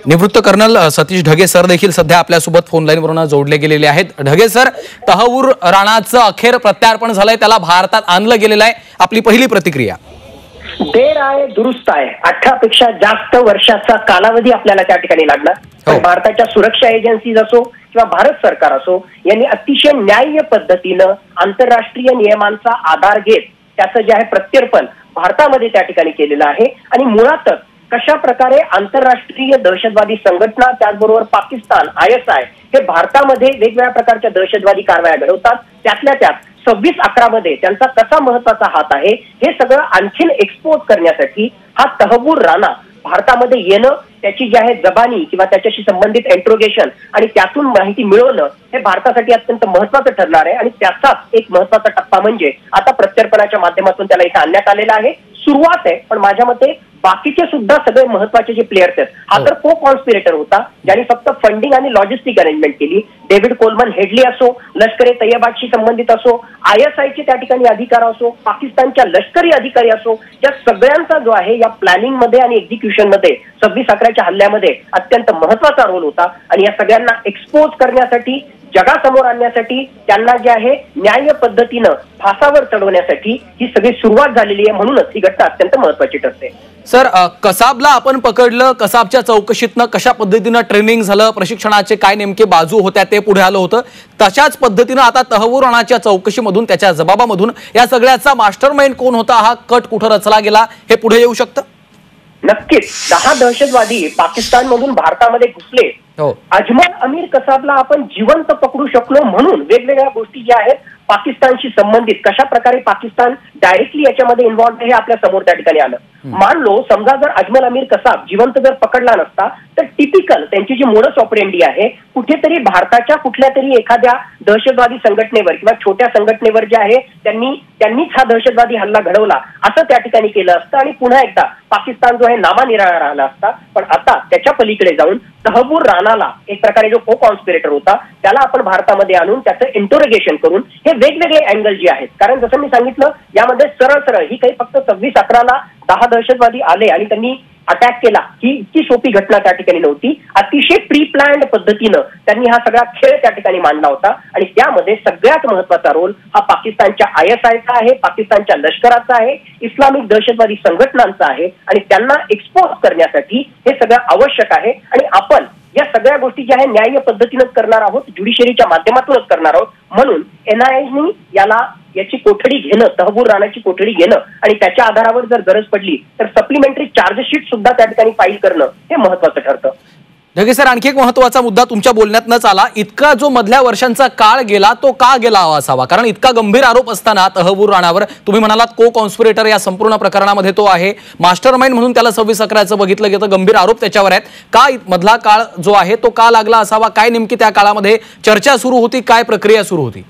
निवृत्त colonel Satish Dhage sir देखील सध्या आपल्यासोबत फोन लाईनवरून जोडले गेलेले आहेत। ढगे सर, तहव्वूर राणाचं अखेर प्रत्यार्पण झालंय, त्याला भारतात आणलं गेलेलं आहे, आपली पहिली प्रतिक्रिया? देर आहे दुरुस्त आहे। 18 पेक्षा जास्त वर्षाचा कालावधी आपल्याला त्या ठिकाणी लागला। भारताच्या सुरक्षा एजन्सीज असो किंवा भारत सरकार असो यांनी अतिशय न्याय्य पद्धतीनं आंतरराष्ट्रीय नियमांचा आधार घेत त्याचं जे आहे प्रत्यर्पण भारतामध्ये त्या ठिकाणी केलेलं आहे। आणि मुळातच कशा प्रकारे आंतरराष्ट्रीय दहशतवादी संघटना त्याचबरोबर पाकिस्तान ISI हे भारतामध्ये वेगवेगळ्या प्रकारच्या दहशतवादी कारवाया घडवतात, त्यातल्या त्यात 26/11 मध्ये त्यांचा कसा महत्वाचा हात आहे हे सगळं आणखीन एक्सपोज करण्यासाठी हा तहव्वूर राणा भारतामध्ये येणं, त्याची जी आहे जबानी किंवा त्याच्याशी संबंधित इंट्रोगेशन आणि त्यातून माहिती मिळवणं हे भारतासाठी अत्यंत महत्वाचं ठरणार आहे। आणि त्याचाच एक महत्वाचा टप्पा म्हणजे आता प्रत्यर्पणाच्या माध्यमातून त्याला इथे आणण्यात आलेला आहे। सुरुवात आहे, पण माझ्या मते बाकीचे सुद्धा सगळे महत्वाचे जे प्लेयर्स आहेत, हा तर को कॉन्स्पिरेटर होता ज्यांनी फक्त फंडिंग आणि लॉजिस्टिक अरेंजमेंट केली। डेव्हिड कोलमन हेडली असो, लष्कर ए तैयबाशी संबंधित असो, ISI चे त्या ठिकाणी अधिकार असो, पाकिस्तानच्या लष्करी अधिकारी असो, या सगळ्यांचा जो आहे या प्लॅनिंग मध्ये आणि एक्झिक्युशन मध्ये 26/11च्या हल्ल्यामध्ये अत्यंत महत्वाचा रोल होता। आणि या सगळ्यांना एक्सपोज करण्यासाठी, जगासमोर आणण्यासाठी, त्यांना जे आहे न्याय्य पद्धतीनं फासावर चढवण्यासाठी ही सगळी सुरुवात झालेली आहे। म्हणूनच ही घटना अत्यंत महत्वाची ठरते। सर, कसाबला आपण पकडलं, कसाबच्या चौकशीतनं कशा पद्धतीनं ट्रेनिंग झालं, प्रशिक्षणाचे काय नेमके बाजू होत्या ते पुढे आलं होतं, तशाच पद्धतीनं आता तहव्वूर राणाच्या चौकशीमधून, त्याच्या जबाबामधून या सगळ्याचा मास्टरमाइंड कोण होता, हा कट कुठं रचला गेला, हे पुढे येऊ शकतं? नक्कीच 10 दहशतवादी पाकिस्तानमधून भारतामध्ये घुसले। अजमल अमीर कसाबला आपण जिवंत पकडू शकलो म्हणून वेगवेगळ्या गोष्टी ज्या आहेत पाकिस्तानशी संबंधित, कशा प्रकारे पाकिस्तान डायरेक्टली याच्यामध्ये इन्व्हॉल्व आहे हे आपल्या समोर त्या ठिकाणी आलं। मान लो समजा जर अजमल अमीर कसाब जिवंत जर पकडला नसता तर टिपिकल त्यांची जी मोडस ऑपरेंडी आहे कुठेतरी भारताच्या कुठल्या तरी एखाद्या दहशतवादी संघटनेवर किंवा छोट्या संघटनेवर जे आहे त्यांनीच हा दहशतवादी हल्ला घडवला असं त्या ठिकाणी केलं असतं आणि पुन्हा एकदा पाकिस्तान जो आहे नामानिराळा राहिला असता। पण आता त्याच्या पलीकडे जाऊन तहव्वूर राणाला, एक प्रकारे जो को कॉन्स्पिरेटर होता, त्याला आपण भारतामध्ये आणून त्याचं इंटरोगेशन करून हे वेगवेगळे अँगल जे आहेत, कारण जसं मी सांगितलं यामध्ये सरळ ही काही फक्त 26/11ला 10 दहशतवादी आले आणि त्यांनी अटॅक केला ही इतकी सोपी घटना त्या ठिकाणी नव्हती। अतिशय प्री प्लॅन्ड पद्धतीनं त्यांनी हा सगळा खेळ त्या ठिकाणी मांडला होता आणि त्यामध्ये सगळ्यात महत्वाचा रोल हा पाकिस्तानच्या ISIचा आहे, पाकिस्तानच्या लष्कराचा आहे, इस्लामिक दहशतवादी संघटनांचा आहे आणि त्यांना एक्सपोज करण्यासाठी हे सगळं आवश्यक आहे। आणि आपण या सगळ्या गोष्टी ज्या आहे न्याय्य पद्धतीनंच करणार आहोत, ज्युडिशरीच्या माध्यमातूनच करणार आहोत। म्हणून NIAने याची कोठडी घेणं, तहव्वूर राणाची कोठडी घेणं आणि त्याच्या आधारावर जर गरज पडली तर सप्लिमेंटरी चार्जशीट सुद्धा त्या ठिकाणी फाईल करणं हे महत्वाचं ठरतं। ढगे सर, आणखी एक महत्वाचा मुद्दा तुमच्या बोलण्यातनच आला, इतका जो मधल्या वर्षांचा काळ गेला तो का गेला असावा? कारण इतका गंभीर आरोप असताना तहव्वूर राणावर, तुम्ही म्हणालात को कॉन्स्पिरेटर या संपूर्ण प्रकरणामध्ये तो आहे, मास्टरमाइंड म्हणून त्याला 26/11चं बघितलं गेलं, गंभीर आरोप त्याच्यावर आहेत, का मधला काळ जो आहे तो का लागला असावा? काय नेमकी त्या काळामध्ये चर्चा सुरू होती, काय प्रक्रिया सुरू होती?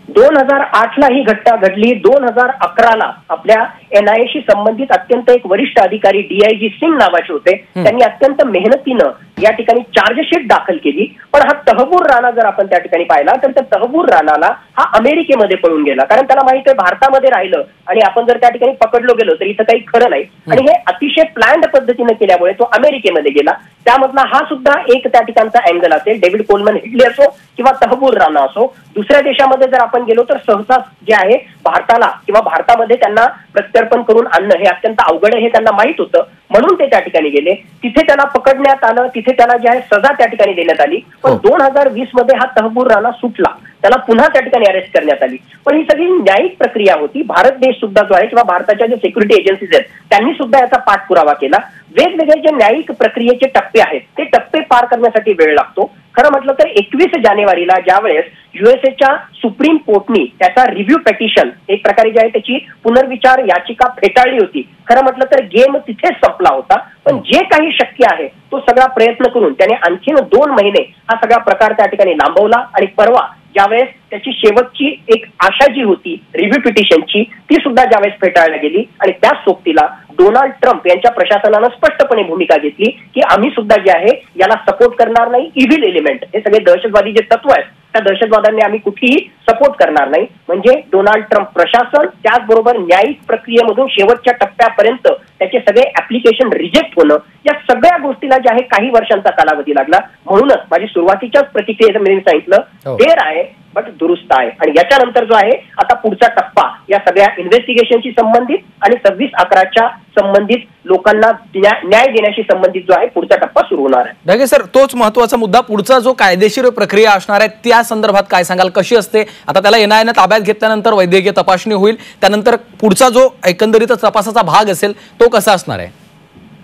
2008ला ही घटना घडली। 2011ला आपल्या NIAशी संबंधित अत्यंत एक वरिष्ठ अधिकारी DIG सिंग नावाचे होते, त्यांनी अत्यंत मेहनतीनं या ठिकाणी चार्जशीट दाखल केली। पण हा तहव्वूर राणा जर आपण त्या ठिकाणी पाहिला तर त्या तहव्वूर राणाला हा अमेरिकेमध्ये पळून गेला, कारण त्याला माहिती आहे भारतामध्ये राहिलं आणि आपण जर त्या ठिकाणी पकडलो गेलो तर इथं काही खरं नाही। आणि हे अतिशय प्लॅन्ड पद्धतीने केल्यामुळे तो अमेरिकेमध्ये गेला। त्यामधला हा सुद्धा एक त्या ठिकाणचा अँगल असेल, डेव्हिड कोलमन हेडली असो किंवा तहव्वूर राणा असो। दुसऱ्या देशामध्ये जर आपण गेलो तर सहसा जे आहे भारताला किंवा भारतामध्ये त्यांना प्रत्यर्पण करून आणणं हे अत्यंत अवघड आहे हे त्यांना माहित होतं, म्हणून ते त्या ठिकाणी गेले। तिथे त्याला पकडण्यात आलं, तिथे त्याला जे आहे सजा त्या ठिकाणी देण्यात आली। पण 2020 मध्ये हा तहव्वूर राणा सुटला, त्याला पुन्हा त्या ठिकाणी अरेस्ट करण्यात आली। पण ही सगळी न्यायिक प्रक्रिया होती। भारत देश सुद्धा जो आहे किंवा भारताच्या जे सिक्युरिटी एजन्सीज आहेत त्यांनी सुद्धा याचा पाठपुरावा केला। वेगवेगळे जे न्यायिक प्रक्रियेचे टप्पे आहेत ते टप्पे पार करण्यासाठी वेळ लागतो। खरं म्हटलं तर 21 जानेवारीला ज्यावेळेस USAच्या सुप्रीम कोर्टनी त्याचा रिव्ह्यू पेटिशन, एक प्रकारे जे आहे त्याची पुनर्विचार याचिका फेटाळली होती, खरं म्हटलं तर गेम तिथेच संपला होता। पण जे काही शक्य आहे तो सगळा प्रयत्न करून त्याने आणखीन 2 महिने हा सगळा प्रकार त्या ठिकाणी लांबवला आणि परवा ज्यावेळेस त्याची शेवटची एक आशा जी होती रिव्ह्यू पिटिशनची ती सुद्धा ज्यावेळेस फेटाळली गेली आणि त्याच सोबतीला डोनाल्ड ट्रम्प यांच्या प्रशासनानं स्पष्टपणे भूमिका घेतली की आम्ही सुद्धा जे आहे याला सपोर्ट करणार नाही, इव्हिल एलिमेंट हे सगळे दहशतवादी जे तत्व आहेत त्या दहशतवादांनी आम्ही कुठेही सपोर्ट करणार नाही। म्हणजे डोनाल्ड ट्रम्प प्रशासन त्याचबरोबर न्यायिक प्रक्रियेमधून शेवटच्या टप्प्यात टप्प्यापर्यंत त्याचे सगळे ऍप्लिकेशन रिजेक्ट होणं, या सगळ्या गोष्टीला जे आहे काही वर्षांचा कालावधी लागला. म्हणूनच माझी सुरुवातीच्याच प्रतिक्रियेत मी सांगितलं देर आहे बट दुरुस्त आहे. आणि याच्यानंतर जो आहे आता पुढचा टप्पा या सगळ्या इन्व्हेस्टिगेशनशी संबंधित आणि 26/11च्या संबंधित लोकांना न्याय देण्याशी संबंधित जो आहे पुढचा टप्पा सुरू होणार आहे. ढगे सर, तोच महत्वाचा मुद्दा, पुढचा जो कायदेशीर प्रक्रिया असणार आहे त्या संदर्भात काय सांगाल? कशी असते? आता त्याला एनआयएनं ताब्यात घेतल्यानंतर वैद्यकीय तपासणी होईल, त्यानंतर पुढचा जो एकंदरीत तपासाचा भाग असेल तो कसा असणार आहे?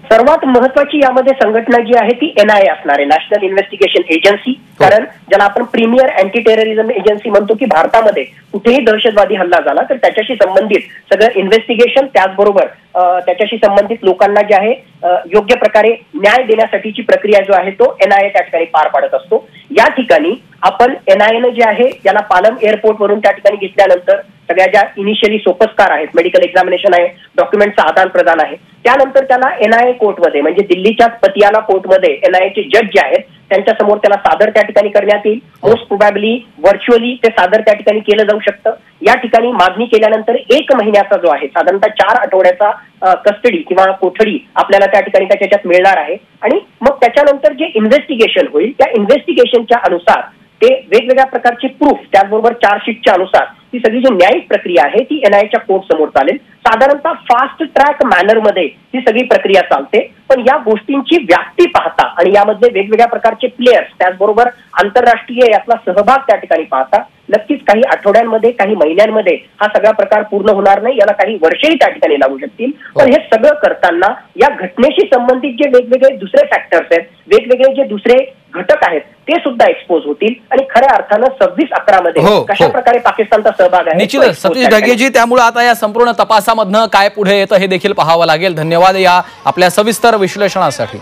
सर्वात महत्वाची यामध्ये संघटना जी आहे ती एनआयए असणार आहे, नॅशनल इन्व्हेस्टिगेशन एजन्सी. कारण ज्याला आपण प्रीमियर अँटी टेररिझम एजन्सी म्हणतो की भारतामध्ये कुठेही दहशतवादी हल्ला झाला तर त्याच्याशी संबंधित सगळं इन्व्हेस्टिगेशन, त्याचबरोबर त्याच्याशी संबंधित लोकांना जे आहे योग्य प्रकारे न्याय देण्यासाठीची प्रक्रिया जो आहे तो एनआयए त्या ठिकाणी पार पाडत असतो. या ठिकाणी आपण एनआयएनं जे आहे याला पालम एअरपोर्ट वरून त्या ठिकाणी घेतल्यानंतर सगळ्या ज्या इनिशियली सोपस्कार आहेत, मेडिकल एक्झामिनेशन आहे, डॉक्युमेंटचं आदान प्रदान आहे, त्यानंतर त्याला एनआयए कोर्टमध्ये म्हणजे दिल्लीच्याच पतियाला कोर्टमध्ये एनआयएचे जज जे आहेत त्यांच्या समोर त्याला सादर त्या ठिकाणी करण्यात येईल. मोस्ट प्रोबॅबली व्हर्च्युअली ते सादर त्या ठिकाणी केलं जाऊ शकतं. या ठिकाणी मागणी केल्यानंतर 1 महिन्याचा जो आहे साधारणतः 4 आठवड्याचा कस्टडी किंवा कोठडी आपल्याला त्या ठिकाणी त्याच्यात मिळणार आहे. आणि मग त्याच्यानंतर जे इन्व्हेस्टिगेशन होईल त्या इन्व्हेस्टिगेशनच्या अनुसार ते वेगवेगळ्या प्रकारचे प्रूफ, त्याचबरोबर चार्जशीटच्या अनुसार ती सगळी जी न्यायिक प्रक्रिया आहे ती एनआयएच्या कोर्ट समोर चालेल. साधारणतः फास्ट ट्रॅक मॅनरमध्ये ही सगळी प्रक्रिया चालते. पण या गोष्टींची व्याप्ती पाहता आणि यामध्ये वेगवेगळ्या प्रकारचे प्लेयर्स, त्याचबरोबर आंतरराष्ट्रीय यातला सहभाग त्या ठिकाणी पाहता नक्कीच काही आठवड्यांमध्ये काही महिन्यांमध्ये हा सगळा प्रकार पूर्ण होणार नाही, याला काही वर्षेही त्या ठिकाणी लागू शकतील. पण हे सगळं करताना या घटनेशी संबंधित जे वेगवेगळे दुसरे फॅक्टर्स आहेत, वेगवेगळे जे दुसरे घटक आहेत ते सुद्धा एक्सपोज होतील आणि खऱ्या अर्थानं 26/11 मध्ये कशा प्रकारे पाकिस्तानचा सहभाग आहे. निश्चितच सतीश ढगेजी, त्यामुळे आता या संपूर्ण तपासामधनं काय पुढे येतं हे देखील पाहावं लागेल. धन्यवाद या आपल्या सविस्तर विश्लेषणासाठी.